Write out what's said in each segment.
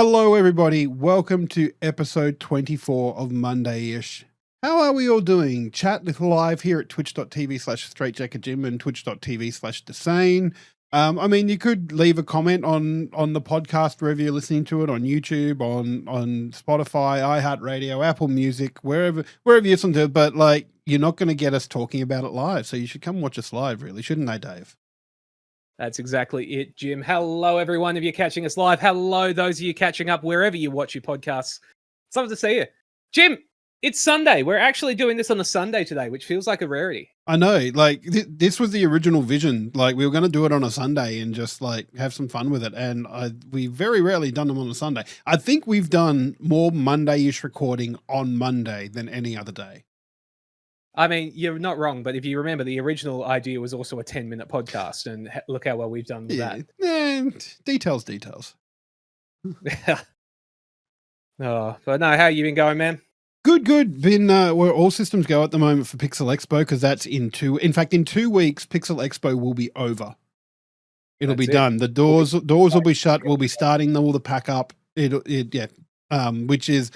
Hello, everybody. Welcome to episode 24 of Mondayish. How are we all doing? Chat with live here at twitch.tv/straightjackerjim and twitch.tv/desane. You could leave a comment on the podcast wherever you're listening to it, on YouTube, on Spotify, iHeartRadio, Apple Music, wherever you listen to it, but you're not going to get us talking about it live. So you should come watch us live, really, shouldn't they, Dave? That's exactly it, Jim. Hello, everyone. If you're catching us live, hello, those of you catching up wherever you watch your podcasts. It's lovely to see you. Jim, it's Sunday. We're actually doing this on a Sunday today, which feels like a rarity. I know. This was the original vision. We were going to do it on a Sunday and just have some fun with it. And we very rarely done them on a Sunday. I think we've done more Mondayish recording on Monday than any other day. I mean, you're not wrong, but if you remember, the original idea was also a 10-minute podcast, and look how well we've done with that. Details. But no, how you been going, man? Good. Been we're all systems go at the moment for Pixel Expo because that's in 2 weeks. Pixel Expo will be over. It'll be done. The doors will be shut. We'll be starting all the pack up. Which is.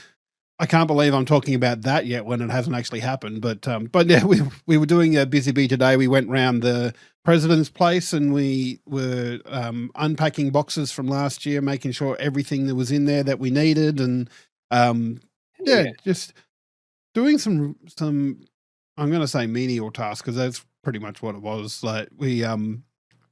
I can't believe I'm talking about that yet when it hasn't actually happened. But yeah, we were doing a busy bee today. We went round the president's place and we were unpacking boxes from last year, making sure everything that was in there that we needed, and just doing some I'm going to say menial tasks because that's pretty much what it was. We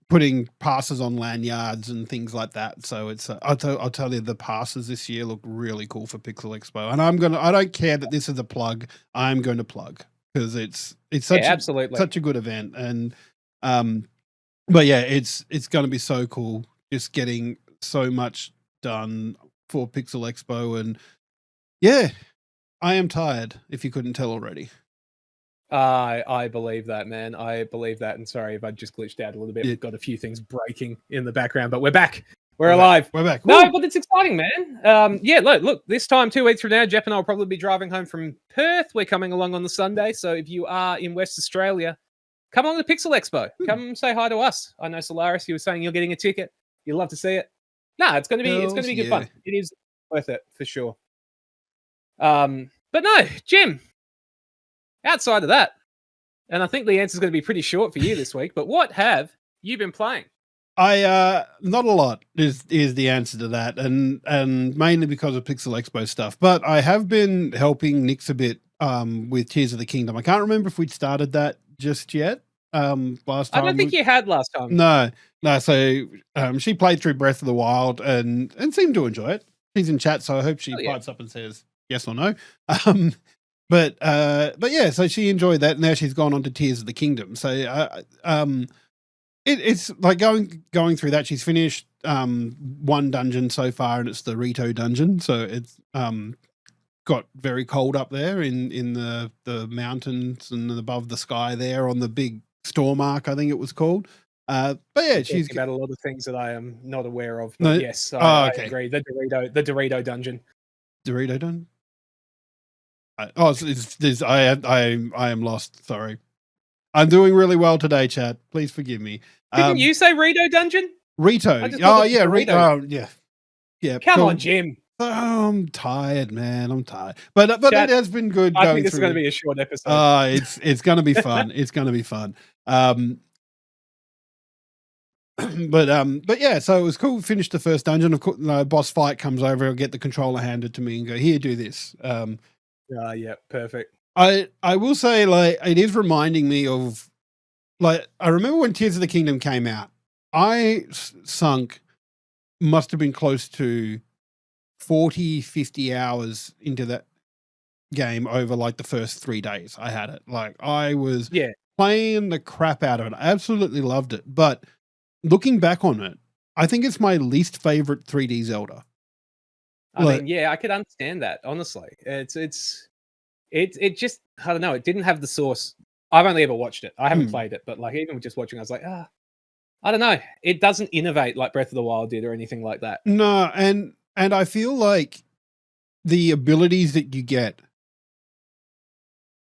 putting passes on lanyards and things like that. So it's I'll tell you, the passes this year look really cool for Pixel Expo, and I don't care that this is a plug. I'm going to plug because it's such a good event, and but yeah, it's going to be so cool just getting so much done for Pixel Expo. And yeah, I am tired, if you couldn't tell already. I believe that, man. I believe that. And sorry if I just glitched out a little bit. Yeah. We've got a few things breaking in the background, but we're back. We're alive. We're back. No, Woo! but it's exciting, man. Look, this time 2 weeks from now, Jeff and I will probably be driving home from Perth. We're coming along on the Sunday. So if you are in West Australia, come along to Pixel Expo. Come say hi to us. I know Solaris, you were saying you're getting a ticket. You'd love to see it. No, it's going to be good fun. It is worth it for sure. But no, Jim. Outside of that, and I think the answer is going to be pretty short for you this week, but what have you been playing? Not a lot is the answer to that, and mainly because of Pixel Expo stuff. But I have been helping Nix a bit with Tears of the Kingdom. I can't remember if we'd started that just yet. Last time I don't think you had last time. No. So she played through Breath of the Wild and seemed to enjoy it. She's in chat, so I hope she pipes up and says yes or no. But yeah, so she enjoyed that. Now she's gone on to Tears of the Kingdom. So it's like going through that. She's finished one dungeon so far, and it's the Rito dungeon. So it's got very cold up there in the mountains and above the sky there on the big storm arc, I think it was called. But yeah, she's about a lot of things that I am not aware of. But yes, I agree. The Dorito dungeon. Dorito dungeon. I am lost. Sorry. I'm doing really well today, chat. Please forgive me. Didn't you say Rito dungeon? Rito. Oh yeah, Rito. Oh yeah. Come on, Jim. Oh, I'm tired, man. I'm tired. But chat, it has been good. I think this is going to be a short episode. It's going to be fun. It's going to be fun. But yeah, so it was cool. Finished the first dungeon. Of course, boss fight comes over. I'll get the controller handed to me and go, here, do this. Yeah, perfect. I will say, it is reminding me of, I remember when Tears of the Kingdom came out, I sunk, must have been close to 40, 50 hours into that game over the first 3 days I had it. I was playing the crap out of it. I absolutely loved it. But looking back on it, I think it's my least favorite 3D Zelda. I could understand that, honestly. It just, I don't know, it didn't have the source. I've only ever watched it. I haven't played it, but even with just watching, I was like, I don't know. It doesn't innovate like Breath of the Wild did or anything like that. No, and I feel like the abilities that you get,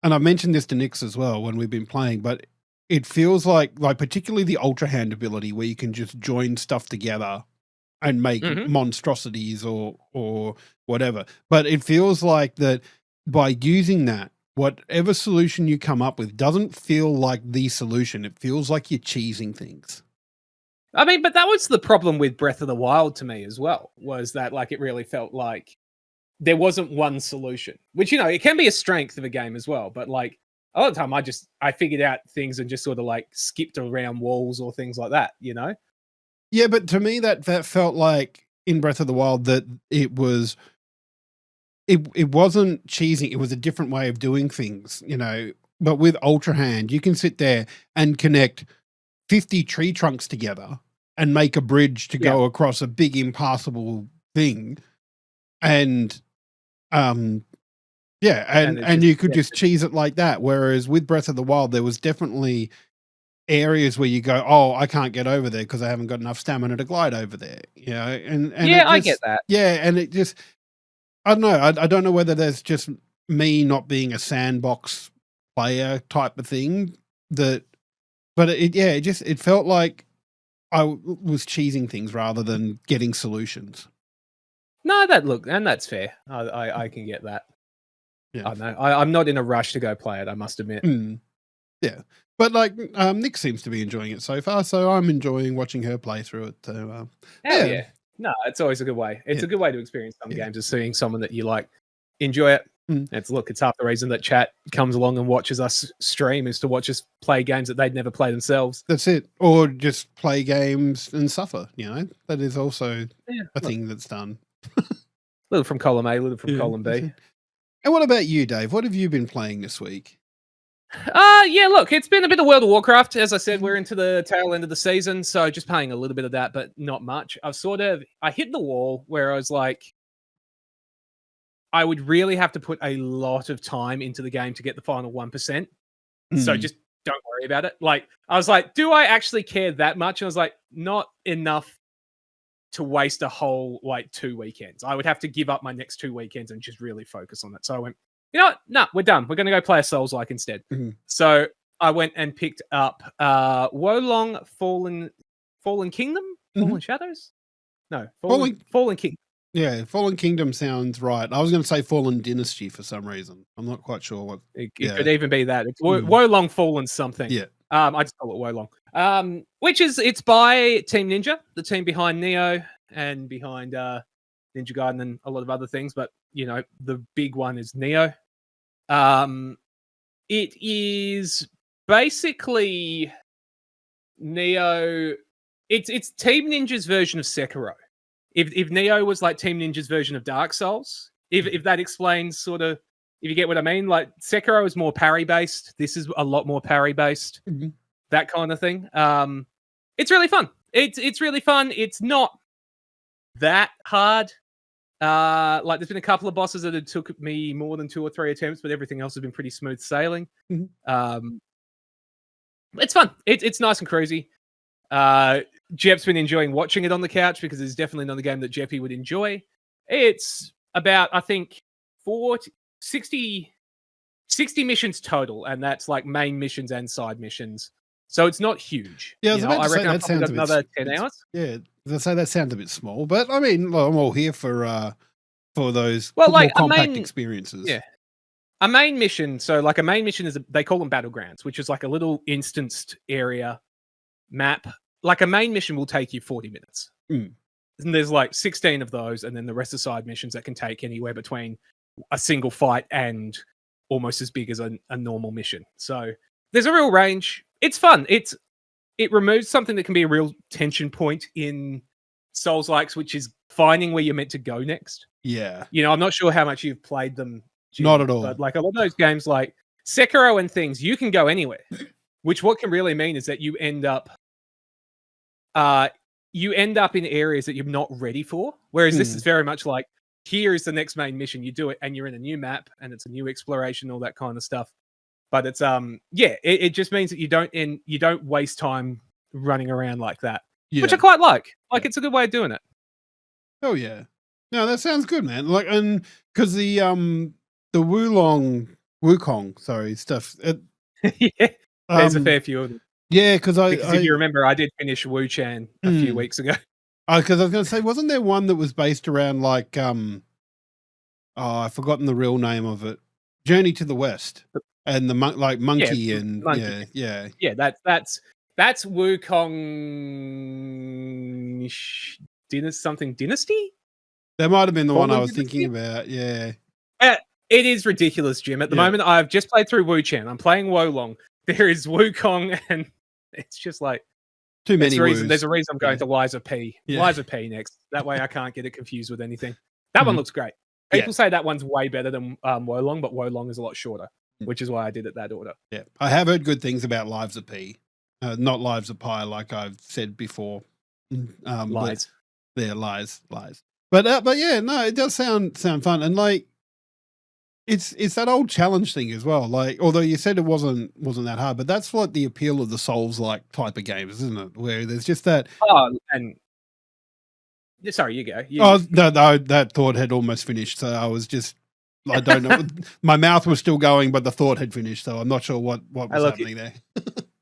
and I've mentioned this to Nix as well when we've been playing, but it feels like particularly the Ultra Hand ability where you can just join stuff together and make monstrosities or whatever. But it feels like that by using that, whatever solution you come up with doesn't feel like the solution. It feels like you're cheesing things. I mean, but that was the problem with Breath of the Wild to me as well, was that like it really felt like there wasn't one solution, which, you know, it can be a strength of a game as well. But like a lot of the time I figured out things and just sort of like skipped around walls or things like that, you know? Yeah, but to me that felt like in Breath of the Wild that it wasn't cheesing. It was a different way of doing things, you know. But with Ultra Hand, you can sit there and connect 50 tree trunks together and make a bridge to go across a big impassable thing. And and you could just cheese it like that. Whereas with Breath of the Wild, there was definitely areas where you go, oh, I can't get over there because I haven't got enough stamina to glide over there. You know, and I get that. Yeah, and it just, I don't know. I don't know whether there's just me not being a sandbox player type of thing but it felt like I was cheesing things rather than getting solutions. No, that's fair. I can get that. Yeah. I know. I'm not in a rush to go play it, I must admit. Yeah. But like Nick seems to be enjoying it so far, so I'm enjoying watching her play through it. So, yeah. No, it's always a good way. It's a good way to experience some games, is seeing someone that you like enjoy it. It's half the reason that chat comes along and watches us stream is to watch us play games that they'd never play themselves. That's it. Or just play games and suffer, you know. That is also a thing that's done. A little from column A, a little from column B. And what about you, Dave? What have you been playing this week? Look, it's been a bit of World of Warcraft. As I said, we're into the tail end of the season, so just playing a little bit of that, but not much. I hit the wall where I was like, I would really have to put a lot of time into the game to get the final 1%. So just don't worry about it. Like, I was like, do I actually care that much? And I was like, not enough to waste a whole, 2 weekends. I would have to give up my next 2 weekends and just really focus on it. So I went, you know what? No, we're done. We're going to go play a Souls-like instead. So I went and picked up Wolong Fallen Kingdom? Fallen Shadows? No, Fallen Kingdom. Yeah, Fallen Kingdom sounds right. I was going to say Fallen Dynasty for some reason. I'm not quite sure what. It could even be that. It's Wolong Fallen something. Yeah. I just call it Wolong. It's by Team Ninja, the team behind Neo and behind Ninja Gaiden and a lot of other things. But, you know, the big one is Neo. It is basically Neo. It's Team Ninja's version of Sekiro. If Neo was like Team Ninja's version of Dark Souls, if that explains sort of, if you get what I mean, like Sekiro is more parry based. This is a lot more parry based, that kind of thing. It's really fun. It's really fun. It's not that hard. There's been a couple of bosses that it took me more than 2 or 3 attempts, but everything else has been pretty smooth sailing. It's fun. It's nice and crazy. Jep's been enjoying watching it on the couch because it's definitely not a game that Jeppy would enjoy. It's about, I think, 60 missions total, and that's like main missions and side missions. So it's not huge. Yeah, I reckon I've probably got another 10 hours. Yeah, I say that sounds a bit small, but I mean, I'm all here for those more compact experiences. Yeah. A main mission, a main mission is, they call them battlegrounds, which is like a little instanced area map. Like a main mission will take you 40 minutes. And there's like 16 of those, and then the rest of side missions that can take anywhere between a single fight and almost as big as a normal mission. So there's a real range. It's fun. It removes something that can be a real tension point in Souls-likes, which is finding where you're meant to go next. Yeah. You know, I'm not sure how much you've played them, Jim, not at all. But like a lot of those games like Sekiro and things, you can go anywhere, which what can really mean is that you end up in areas that you're not ready for. Whereas this is very much like, here is the next main mission. You do it and you're in a new map and it's a new exploration, all that kind of stuff. But it's it just means that you don't waste time running around like that, which I quite like. Like it's a good way of doing it. Oh yeah, no, that sounds good, man. Like, and because the Wukong, sorry, stuff. Yeah, there's a fair few of them. Yeah, because if you remember, I did finish Wu Chan a few weeks ago. Because I was going to say, wasn't there one that was based around like I've forgotten the real name of it. Journey to the West, and the like Yeah, monkey and Monkey. yeah. Yeah, that's Wukong Dynasty? That might have been the one I Fallen was Dynasty? thinking about. Yeah. It is ridiculous, Jim. At the Yeah. moment, I've just played through Wu Chen. I'm playing Wolong. There is Wukong, and it's just like Too many there's a woos. reason I'm going to Liza P. Yeah. Liza P next. That way I can't get it confused with anything. That one Mhm. looks great. Yeah. People say that one's way better than Wolong, but Wolong is a lot shorter, which is why I did it that order. Yeah. I have heard good things about Lives of P. Not Lives of Pi, like I've said before. Lies. Yeah, lies. But yeah, no, it does sound fun, and like it's that old challenge thing as well. Like, although you said it wasn't that hard, but that's like the appeal of the Souls like type of games, isn't it? Where there's just that. Oh, and sorry, you go. No, that thought had almost finished, so I was just. I don't know. My mouth was still going, but the thought had finished, so I'm not sure what was happening there.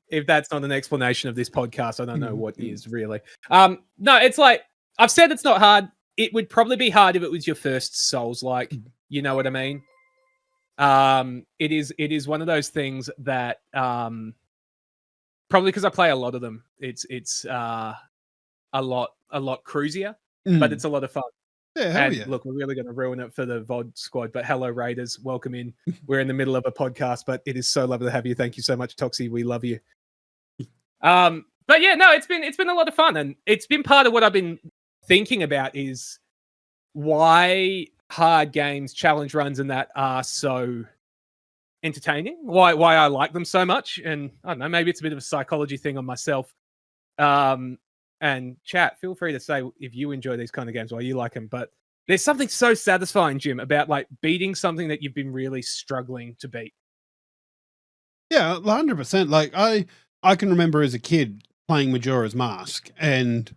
If that's not an explanation of this podcast, I don't know what is really. No, it's like I've said it's not hard. It would probably be hard if it was your first Souls like. You know what I mean? It is one of those things that probably because I play a lot of them, it's a lot cruisier, but it's a lot of fun. Yeah, hell and yeah. Look, we're really going to ruin it for the VOD squad, but hello Raiders, welcome in. We're in the middle of a podcast, but it is so lovely to have you. Thank you so much, Toxie. We love you. But yeah, no, it's been a lot of fun, and it's been part of what I've been thinking about is why hard games, challenge runs, and that are so entertaining. Why I like them so much, and I don't know, maybe it's a bit of a psychology thing on myself. And chat, feel free to say if you enjoy these kind of games, why you like them. But there's something so satisfying, Jim, about like beating something that you've been really struggling to beat. Yeah, 100%. Like I can remember as a kid playing Majora's Mask, and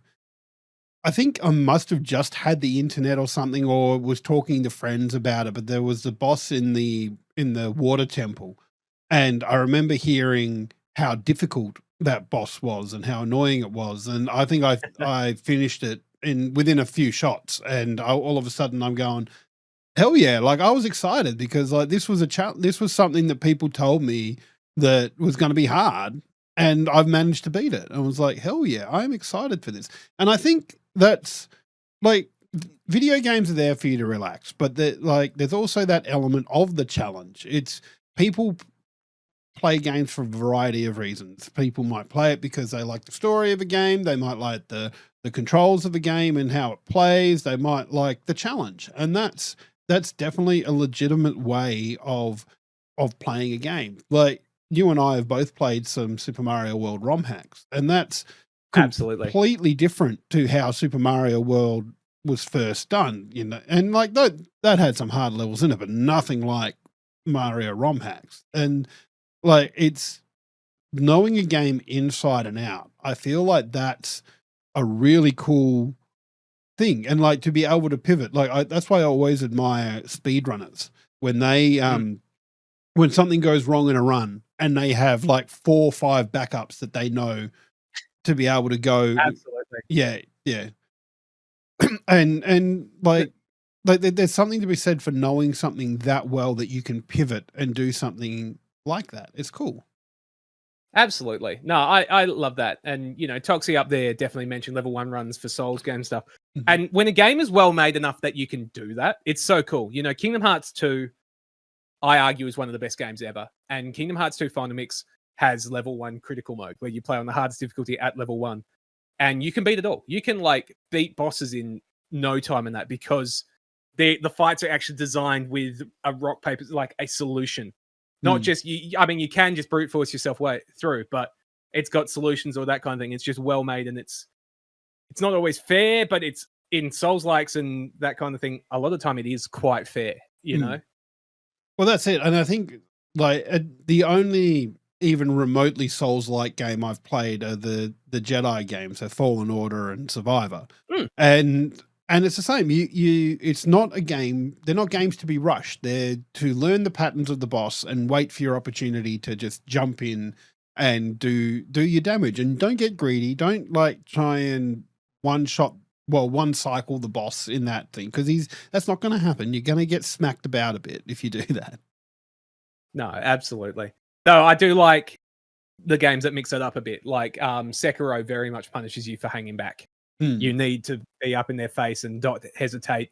I think I must have just had the internet or something, or was talking to friends about it. But there was the boss in the water temple, and I remember hearing how difficult that boss was and how annoying it was. And I think I finished it within a few shots, and all of a sudden I'm going, hell yeah! Like I was excited because like this was this was something that people told me that was going to be hard, and I've managed to beat it. I was like, hell yeah, I'm excited for this. And I think that's like video games are there for you to relax, but there's also that element of the challenge. It's people play games for a variety of reasons. People might play it because they like the story of a game. They might like the controls of a game and how it plays. They might like the challenge, and that's definitely a legitimate way of playing a game. Like you and I have both played some Super Mario World ROM hacks, and that's Absolutely completely different to how Super Mario World was first done. You know, and like that had some hard levels in it, but nothing like Mario ROM hacks. And like it's knowing a game inside and out. I feel like that's a really cool thing, and like to be able to pivot. Like that's why I always admire speedrunners when they when something goes wrong in a run and they have like 4 or 5 backups that they know to be able to go. Absolutely. Yeah. and like there's something to be said for knowing something that well that you can pivot and do something like that. It's cool. Absolutely. No, I love that. And, you know, Toxie up there definitely mentioned level 1 runs for Souls game stuff. Mhm. And when a game is well made enough that you can do that, it's so cool. You know, Kingdom Hearts 2, I argue, is one of the best games ever. And Kingdom Hearts 2 Final Mix has level 1 critical mode where you play on the hardest difficulty at level 1. And you can beat it all. You can like beat bosses in no time in that because the fights are actually designed with a rock, paper, like a solution. Not just you. I mean, you can just brute force yourself way through, but it's got solutions or that kind of thing. It's just well made, and it's not always fair, but it's in Souls likes and that kind of thing. A lot of the time, it is quite fair. You know. Well, that's it, and I think like the only even remotely Souls-like game I've played are the Jedi games, so Fallen Order and Survivor, and it's the same. You it's not a game. They're not games to be rushed. They're to learn the patterns of the boss and wait for your opportunity to just jump in and do your damage. And don't get greedy. Don't like try and one shot one cycle the boss in that thing, because that's not going to happen. You're going to get smacked about a bit if you do that. No, absolutely. Though I do like the games that mix it up a bit. Like Sekiro very much punishes you for hanging back. You need to be up in their face and not hesitate,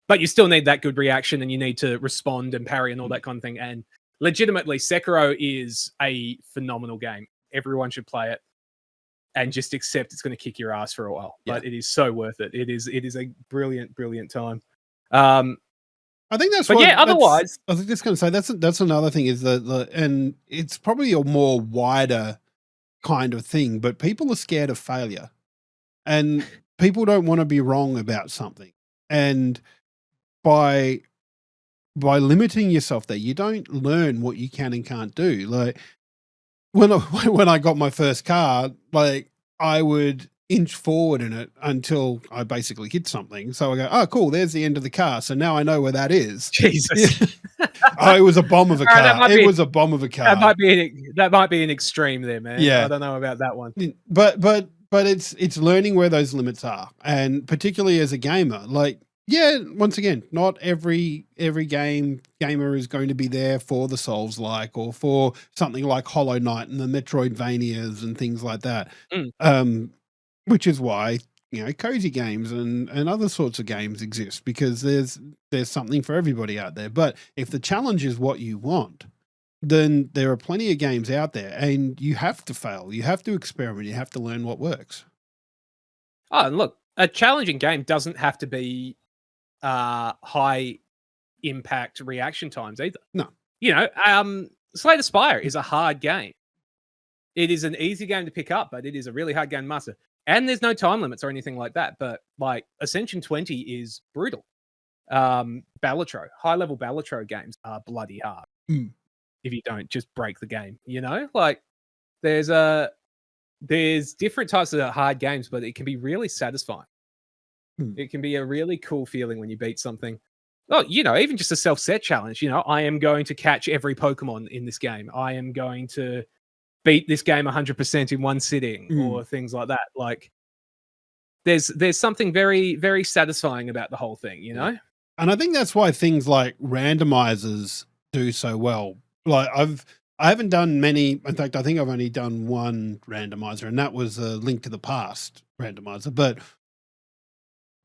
but you still need that good reaction, and you need to respond and parry and all that kind of thing. And legitimately, Sekiro is a phenomenal game. Everyone should play it and just accept it's going to kick your ass for a while, but it is so worth it. It is a brilliant, brilliant time. I think that's. But what, yeah, otherwise, I was just going to say that's another thing is and it's probably a more wider kind of thing, but people are scared of failure, and people don't want to be wrong about something, and by limiting yourself there, you don't learn what you can and can't do. Like when I got my first car, like I would inch forward in it until I basically hit something. So I go, oh, cool, there's the end of the car. So now I know where that is. Jesus. Oh, it was a bomb of a car. It was a bomb of a car. That might be an extreme there, man. Yeah. I don't know about that one. But it's learning where those limits are. And particularly as a gamer, like, yeah, once again, not every gamer is going to be there for the Souls-like or for something like Hollow Knight and the Metroidvanias and things like that. Which is why, cozy games and other sorts of games exist, because there's something for everybody out there. But if the challenge is what you want, then there are plenty of games out there, and you have to fail. You have to experiment. You have to learn what works. Oh, and look, a challenging game doesn't have to be high impact reaction times either. No. Slay the Spire is a hard game. It is an easy game to pick up, but it is a really hard game to master. And there's no time limits or anything like that. But like Ascension 20 is brutal. Balatro, high level Balatro games are bloody hard. If you don't just break the game, like there's different types of hard games, but it can be really satisfying. It can be a really cool feeling when you beat something. Oh, even just a self-set challenge. I am going to catch every Pokemon in this game. I am going to beat this game 100% in one sitting, or things like that. Like there's something very, very satisfying about the whole thing, And I think that's why things like randomizers do so well. Like I haven't done many. In fact, I think I've only done one randomizer, and that was a Link to the Past randomizer. But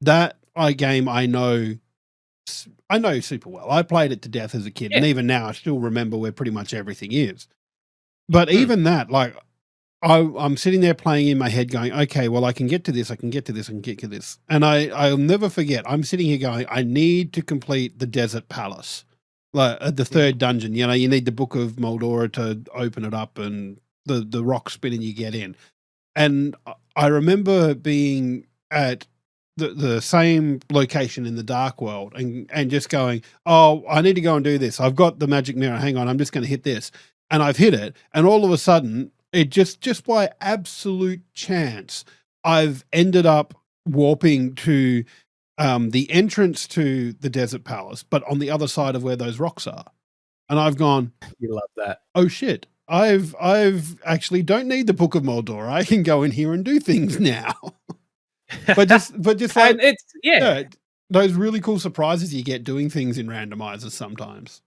that game I know super well. I played it to death as a kid, and even now I still remember where pretty much everything is. But even that, like, I'm sitting there playing in my head going, okay, well, I can get to this, I can get to this, I can get to this. And I'll never forget, I'm sitting here going, I need to complete the Desert Palace, like the third dungeon. You need the Book of Moldora to open it up and the rock spinning you get in. And I remember being at the same location in the Dark World and just going, oh, I need to go and do this. I've got the magic mirror. Hang on, I'm just going to hit this. And I've hit it. And all of a sudden, it just by absolute chance, I've ended up warping to the entrance to the Desert Palace, but on the other side of where those rocks are. And I've gone, you love that. Oh shit. I've actually don't need the Book of Moldora. I can go in here and do things now. but just like, and it's those really cool surprises you get doing things in randomizers sometimes.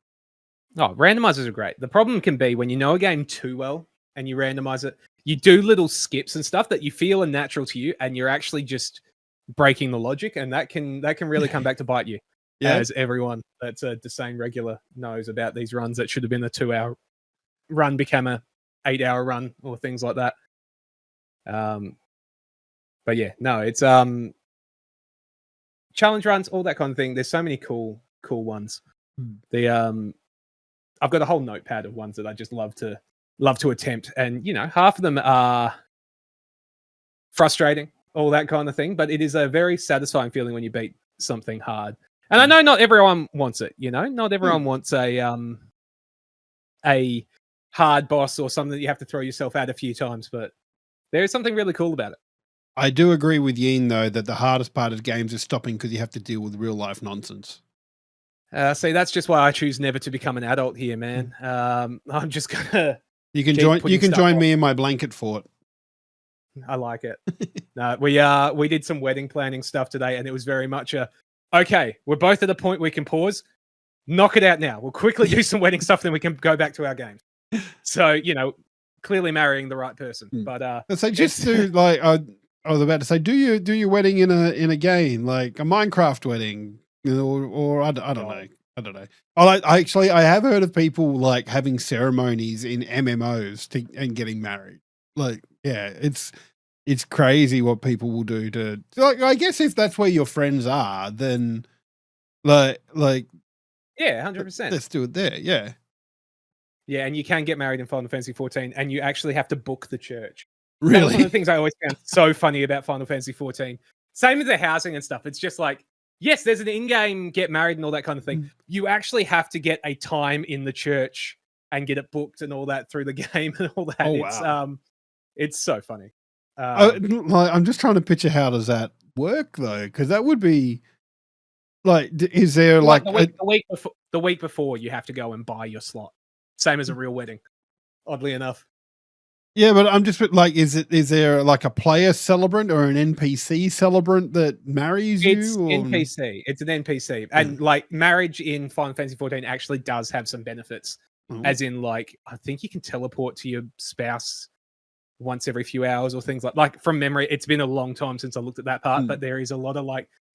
Oh, randomizers are great. The problem can be when you know a game too well and you randomize it, you do little skips and stuff that you feel are natural to you, and you're actually just breaking the logic, and that can really come back to bite you. Yeah. As everyone that's a Desane regular knows about these runs that should have been a 2-hour run became a 8-hour run or things like that. But yeah, no, it's challenge runs, all that kind of thing. There's so many cool ones. I've got a whole notepad of ones that I just love to attempt, and half of them are frustrating, all that kind of thing. But it is a very satisfying feeling when you beat something hard. And I know not everyone wants it. Not everyone wants a hard boss or something that you have to throw yourself at a few times. But there is something really cool about it. I do agree with Yin though that the hardest part of games is stopping because you have to deal with real life nonsense. See, that's just why I choose never to become an adult here, man. I'm just gonna. You can join me in my blanket fort. I like it. No, we did some wedding planning stuff today, and it was very much okay, we're both at a point we can pause, knock it out now. We'll quickly do some wedding stuff, then we can go back to our games. So, clearly marrying the right person. But so just do like I was about to say, do your wedding in a game, like a Minecraft wedding, or I don't know. I don't know. I have heard of people like having ceremonies in MMOs and getting married. Like, yeah, it's crazy what people will do to, like, I guess if that's where your friends are, then like yeah, 100%. Let's do it there. Yeah. Yeah, and you can get married in Final Fantasy 14, and you actually have to book the church. Really? That was one of the things I always found so funny about Final Fantasy 14. Same as the housing and stuff. It's just like, yes, there's an in-game get married and all that kind of thing. You actually have to get a time in the church and get it booked and all that through the game and all that. Oh, wow. It's so funny. I'm just trying to picture, how does that work though? Because that would be like, is there like the week before you have to go and buy your slot, same as a real wedding, oddly enough. Yeah, but I'm just like, is there like a player celebrant or an NPC celebrant that marries you? It's NPC. It's an NPC, and like marriage in Final Fantasy 14 actually does have some benefits, as in like I think you can teleport to your spouse once every few hours or things like from memory. It's been a long time since I looked at that part, but there is a lot of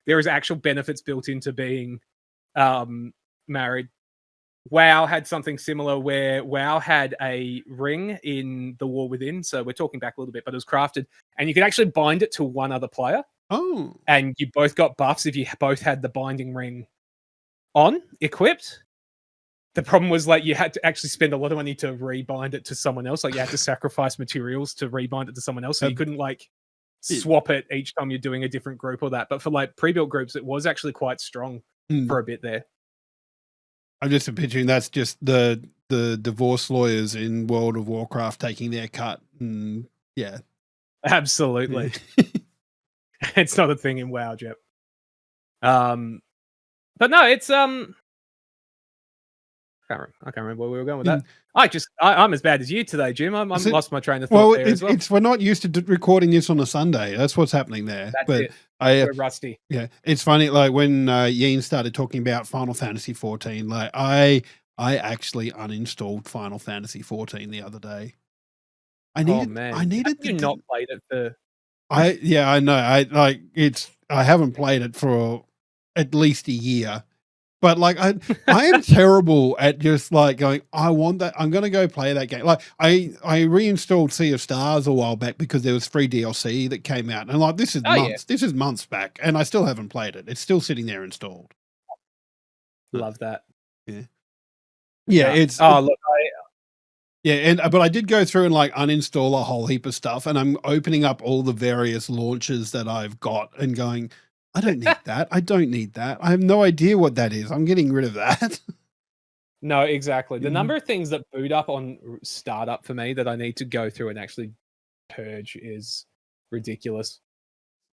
there is actual benefits built into being married. WoW had something similar where WoW had a ring in the War Within. So we're talking back a little bit, but it was crafted and you could actually bind it to one other player. Oh. And you both got buffs if you both had the binding ring equipped. The problem was like you had to actually spend a lot of money to rebind it to someone else. Like you had to sacrifice materials to rebind it to someone else. So you couldn't like swap it each time you're doing a different group or that. But for like pre-built groups, it was actually quite strong for a bit there. I'm just picturing that's just the divorce lawyers in World of Warcraft taking their cut. And yeah. Absolutely. It's not a thing in WoW, Jep. But no, it's I can't remember where we were going with that. I'm as bad as you today, Jim. I'm lost my train of thought there as well. We're not used to recording this on a Sunday. That's what's happening there. We're rusty. Yeah, it's funny. Like when Yeen started talking about Final Fantasy 14, like I actually uninstalled Final Fantasy 14 the other day. I needed you not played it for. I know. I haven't played it for at least a year. But like I am terrible at just like going, I want that. I'm going to go play that game. Like I reinstalled Sea of Stars a while back because there was free DLC that came out, and like this is months back, and I still haven't played it. It's still sitting there installed. Love that. Yeah. It's but I did go through and like uninstall a whole heap of stuff, and I'm opening up all the various launches that I've got and going, I don't need that. I don't need that. I have no idea what that is. I'm getting rid of that. No, exactly. The number of things that boot up on startup for me that I need to go through and actually purge is ridiculous.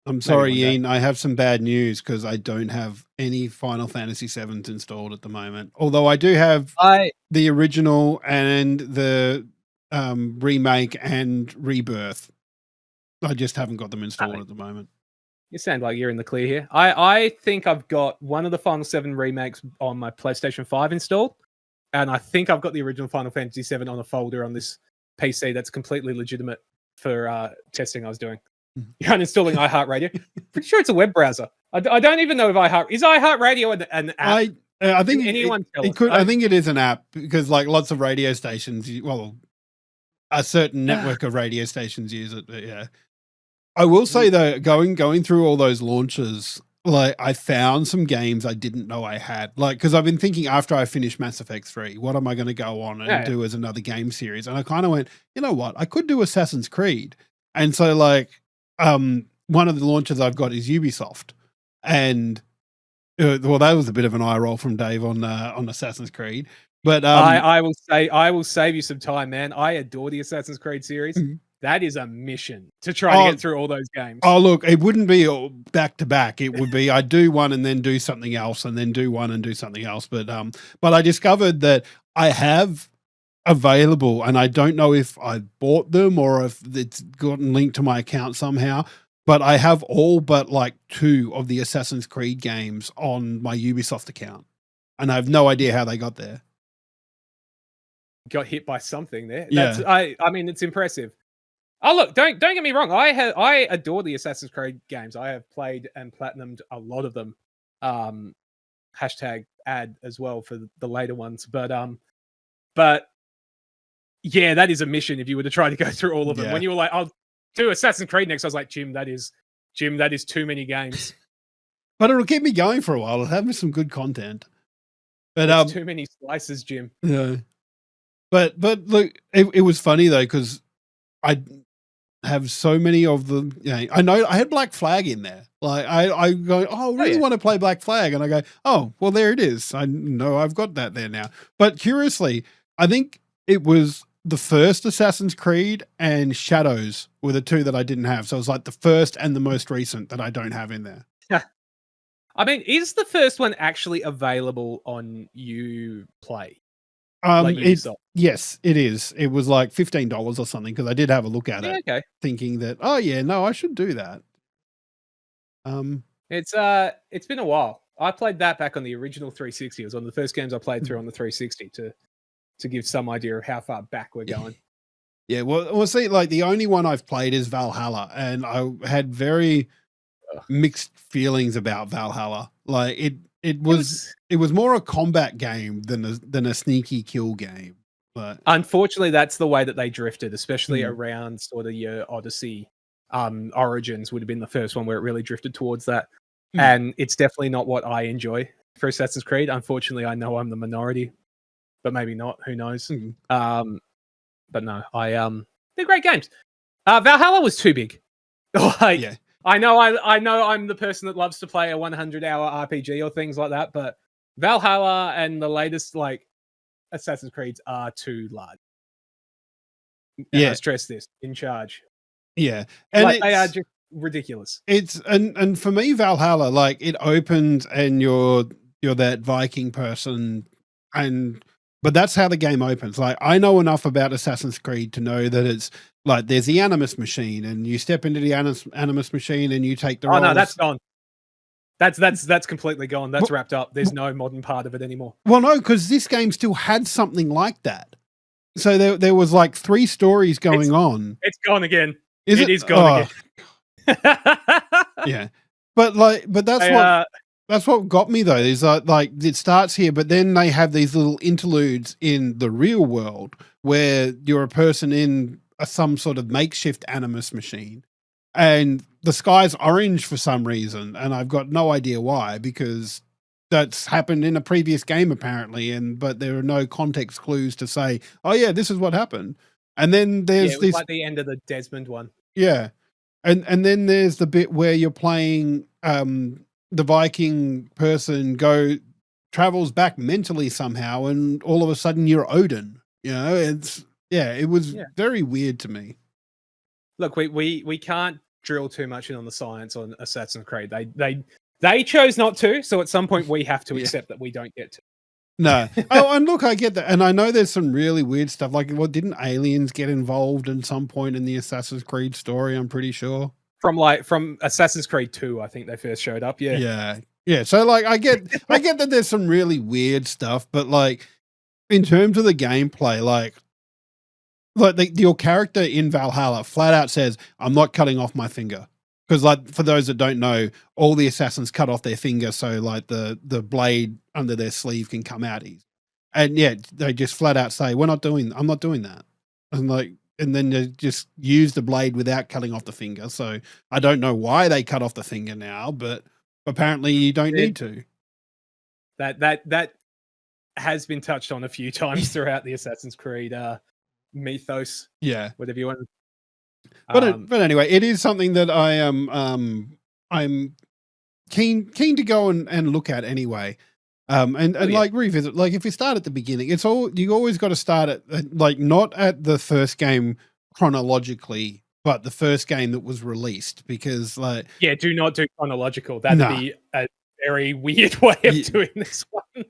I'm sorry, Ian. I have some bad news because I don't have any Final Fantasy 7s installed at the moment. Although I do have the original and the remake and Rebirth. I just haven't got them installed at the moment. You sound like you're in the clear here. I think I've got one of the Final 7 remakes on my PlayStation 5 installed, and I think I've got the original Final Fantasy 7 on a folder on this PC that's completely legitimate for testing I was doing. You're uninstalling iHeartRadio? Pretty sure it's a web browser. I don't even know if iHeartRadio an app? I think anyone I think it is an app because like lots of radio stations, a certain network of radio stations use it. But yeah. I will say though, going through all those launches, like I found some games I didn't know I had. Like, because I've been thinking after I finish Mass Effect 3, what am I going to go on and do as another game series? And I kind of went, you know what? I could do Assassin's Creed. And so like, one of the launches I've got is Ubisoft, and that was a bit of an eye roll from Dave on Assassin's Creed. But I will save you some time, man. I adore the Assassin's Creed series. That is a mission to try to get through all those games. Oh, look, it wouldn't be back to back. It would be I do one and then do something else and then do one and do something else. But I discovered that I have available, and I don't know if I bought them or if it's gotten linked to my account somehow, but I have all but like 2 of the Assassin's Creed games on my Ubisoft account, and I have no idea how they got there. Got hit by something there. Yeah. I mean, it's impressive. Oh look, don't get me wrong. I adore the Assassin's Creed games. I have played and platinumed a lot of them. Hashtag ad as well for the later ones. But yeah, that is a mission if you were to try to go through all of them. Yeah. When you were like, I'll do Assassin's Creed next, I was like, Jim, that is too many games. But it'll keep me going for a while. It'll have me some good content. But It's too many slices, Jim. yeah. But look, it was funny though, because I have so many of them. I know I had Black Flag in there. Like I go, oh, I really want to play Black Flag, and I go, oh, well, there it is. I know I've got that there now. But curiously, I think it was the first Assassin's Creed and Shadows were the 2 that I didn't have. So it was like the first and the most recent that I don't have in there. I mean, is the first one actually available on Uplay? Yes, it is. It was like $15 or something, because I did have a look at it, Okay. thinking that, oh yeah, no, I should do that. It's been a while. I played that back on the original 360. It was one of the first games I played through on the 360 to give some idea of how far back we're going. Yeah, well, see, like the only one I've played is Valhalla, and I had very mixed feelings about Valhalla. Like it was more a combat game than a sneaky kill game. But unfortunately, that's the way that they drifted, especially around sort of your Odyssey. Origins would have been the first one where it really drifted towards that. And it's definitely not what I enjoy for Assassin's Creed. Unfortunately, I know I'm the minority, but maybe not. Who knows? But no, they're great games. Valhalla was too big. I know I'm the person that loves to play a 100-hour RPG or things like that, but Valhalla and the latest like Assassin's Creeds are too large. And I stress this, in charge. Yeah, and like, they are just ridiculous. It's and for me, Valhalla, like it opens and you're that Viking person, but that's how the game opens. Like I know enough about Assassin's Creed to know that it's like there's the Animus machine, and you step into the Animus machine and you take the roles. No, that's gone. That's completely gone. That's wrapped up. There's no modern part of it anymore. Well, no, because this game still had something like that. So there was like 3 stories going on. It's gone again. It is gone again. Yeah, but that's what got me though. Is like it starts here, but then they have these little interludes in the real world where you're a person in some sort of makeshift Animus machine, and the sky's orange for some reason, and I've got no idea why, because that's happened in a previous game apparently, but there are no context clues to say, oh yeah, this is what happened. And then there's this, like the end of the Desmond one. Yeah. And then there's the bit where you're playing the Viking person travels back mentally somehow, and all of a sudden you're Odin. It was very weird to me. Look, we can't drill too much in on the science on Assassin's Creed. They chose not to, so at some point we have to accept that we don't get to. No. Oh, and look, I get that. And I know there's some really weird stuff. Like, didn't aliens get involved at some point in the Assassin's Creed story? I'm pretty sure. From Assassin's Creed 2, I think they first showed up. Yeah. Yeah. Yeah. So like I get that there's some really weird stuff, but like in terms of the gameplay, like your character in Valhalla flat out says, I'm not cutting off my finger. Because, like, for those that don't know, all the assassins cut off their finger so, like, the blade under their sleeve can come out easy. And yeah, they just flat out say, I'm not doing that. And then they just use the blade without cutting off the finger. So I don't know why they cut off the finger now, but apparently you don't need to. That has been touched on a few times throughout the Assassin's Creed mythos. Yeah. Whatever you want. But anyway, it is something that I am I'm keen to go and look at anyway. Like revisit, like if you start at the beginning, you always got to start at like not at the first game chronologically, but the first game that was released, because like do not do chronological. That'd be a very weird way of doing this one.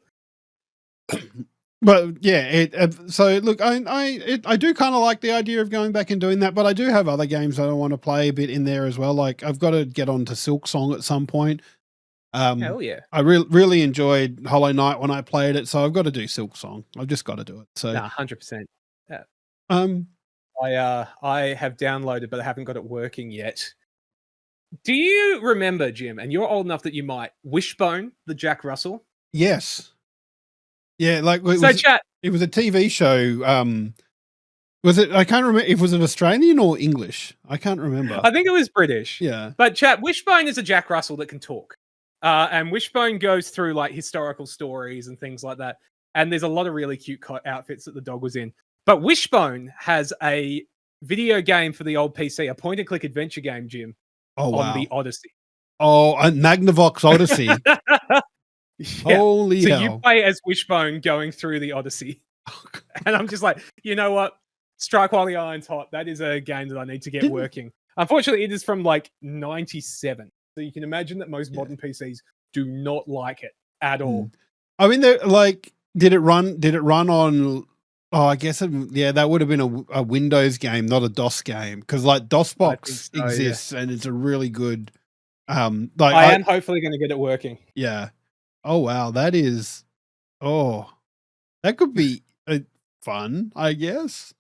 But yeah, so look, I do kind of like the idea of going back and doing that, but I do have other games that I want to play a bit in there as well. Like I've got to get on to Silk Song at some point. Hell yeah. I really enjoyed Hollow Knight when I played it, so I've got to do Silk Song. I've just got to do it. So, 100%. Yeah. um, I have downloaded, but I haven't got it working yet. Do you remember, Jim? And you're old enough that you might Wishbone, the Jack Russell. yes, yeah, like Chat. It was a TV show. Was it? I can't remember. If was it Australian or English? I can't remember. I think it was British. Yeah, but chat. Wishbone is a Jack Russell that can talk, and Wishbone goes through like historical stories and things like that. And there's a lot of really cute outfits that the dog was in. But Wishbone has a video game for the old PC, a point-and-click adventure game, Jim. Oh wow. On the Odyssey. Oh, a Magnavox Odyssey. Yeah. Holy hell. So you play as Wishbone going through the Odyssey. And I'm just like, you know what? Strike while the iron's hot. That is a game that I need to get working. Unfortunately, it is from like 97. So you can imagine that most modern PCs do not like it at all. I mean, like, did it run on... Oh, I guess that would have been a Windows game, not a DOS game, because like DOSBox exists and it's a really good. Like I am hopefully going to get it working. Yeah. Oh wow, that is. Oh, that could be fun, I guess.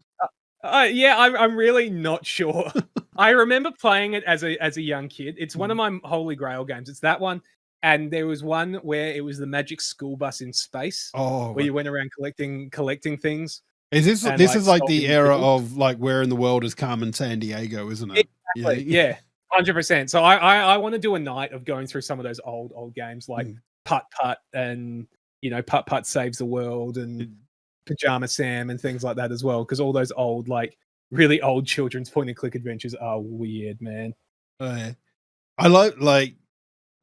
Yeah, I'm really not sure. I remember playing it as a young kid. It's one of my holy grail games. It's that one. And there was one where it was the magic school bus in space. Where you went around collecting things. Is this is like the era of like where in the world is Carmen Sandiego, isn't it? Exactly. Yeah. 100%. So I want to do a night of going through some of those old games like Putt Putt and Putt Putt Saves the World and Pajama Sam and things like that as well. Because all those old really old children's point and click adventures are weird, man. I like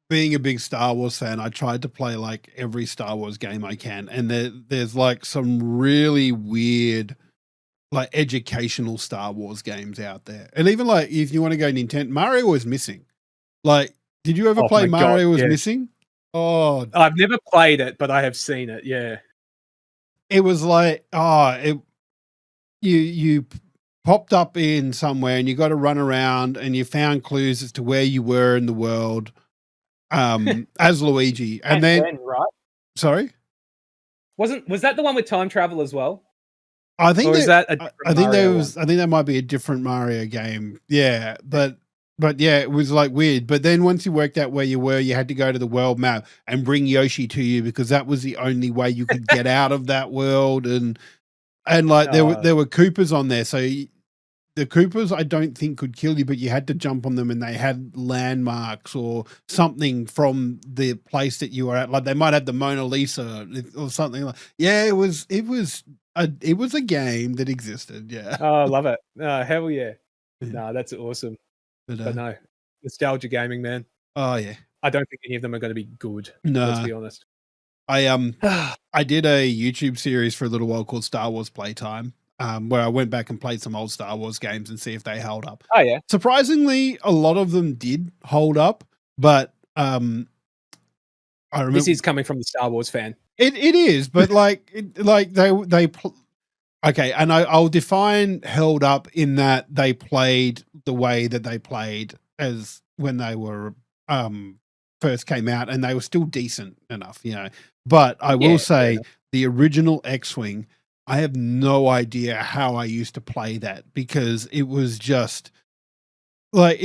being a big Star Wars fan, I tried to play like every Star Wars game I can, and there's like some really weird, like educational Star Wars games out there. And even like if you want to go Nintendo, Mario was missing. Like, did you ever play Mario was Missing? Oh, I've never played it, but I have seen it. Yeah, it was like you popped up in somewhere and you got to run around and you found clues as to where you were in the world. As Luigi, and then right? Sorry, was that the one with time travel as well? I think I think that might be a different Mario game. Yeah, but yeah, it was like weird. But then once you worked out where you were, you had to go to the world map and bring Yoshi to you because that was the only way you could get out of that world. And like there were Koopas on there, so. The Koopas, I don't think could kill you, but you had to jump on them and they had landmarks or something from the place that you were at. Like they might have the Mona Lisa or something like. Yeah, it was a game that existed. Yeah. Oh, I love it. Hell yeah. No, that's awesome. But no, nostalgia gaming, man. Oh yeah. I don't think any of them are going to be good. No. Let's be honest. I did a YouTube series for a little while called Star Wars Playtime. Where I went back and played some old Star Wars games and see if they held up. Oh yeah. Surprisingly, a lot of them did hold up, but I remember this is coming from the Star Wars fan. It is, but okay, and I'll define held up in that they played the way that they played as when they were first came out, and they were still decent enough, But I will say the original X-Wing. I have no idea how I used to play that because it was just like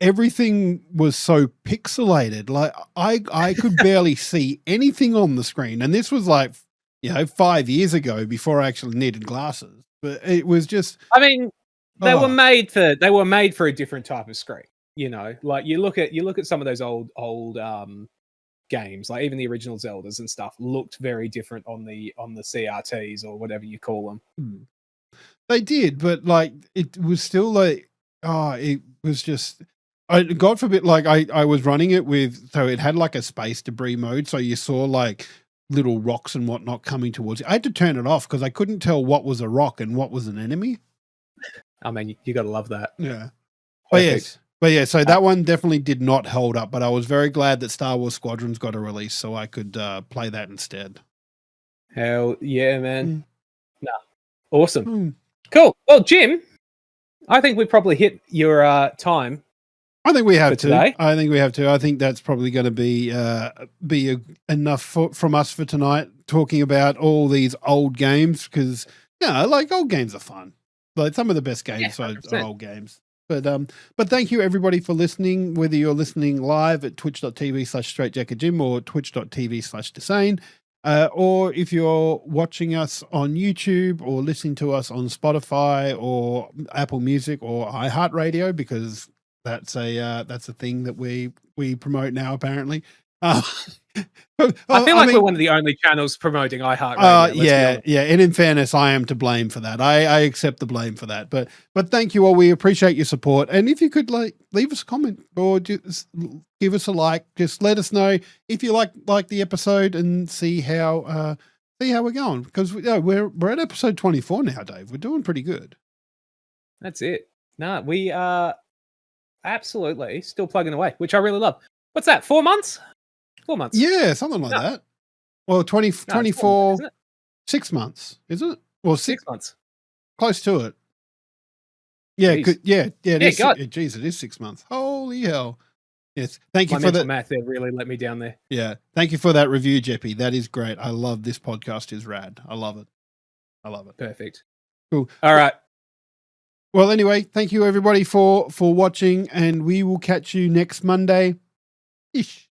everything was so pixelated. Like I could barely see anything on the screen. And this was like, 5 years ago before I actually needed glasses, but it was just, I mean, they were made for a different type of screen, like you look at some of those old games, like even the original Zeldas and stuff, looked very different on the CRTs or whatever you call them. They did, but like it was still like, it was just, God forbid, like I was running it with, so it had like a space debris mode, so you saw like little rocks and whatnot coming towards you. I had to turn it off because I couldn't tell what was a rock and what was an enemy. I mean, you got to love that. Yeah. But yeah, so that one definitely did not hold up, but I was very glad that Star Wars Squadrons got a release so I could play that instead. Hell yeah, man. Mm. Nah. Awesome. Mm. Cool. Well, Jim, I think we've probably hit your time. I think we have For to. today? I think we have to. I think that's probably going to be enough from us for tonight, talking about all these old games, because like old games are fun. Like some of the best games are 100%. old games. But thank you everybody for listening, whether you're listening live at twitch.tv/straightjackerjim or twitch.tv/Desane. Or if you're watching us on YouTube or listening to us on Spotify or Apple Music or iHeartRadio, because that's a thing that we promote now, apparently. I feel like we're one of the only channels promoting iHeartRadio. Yeah. And in fairness, I am to blame for that. I accept the blame for that. But thank you all. We appreciate your support. And if you could leave us a comment or just give us a like, just let us know if you like the episode and see how we're going. Because we're at episode 24 now, Dave. We're doing pretty good. That's it. No, we are absolutely still plugging away, which I really love. What's that? 4 months? 4 months. Yeah, something like that. Well, 24, 6 months, is it? Well, 6 months. Close to it. Yeah, Jeez. it is. God. Jeez, it is 6 months. Holy hell. Yes. Thank you My for mental math there really let me down there. Yeah. Thank you for that review, Jeppy. That is great. I love this podcast. Is rad. I love it. Perfect. Cool. All right. Well, anyway, thank you everybody for watching, and we will catch you next Monday. Ish.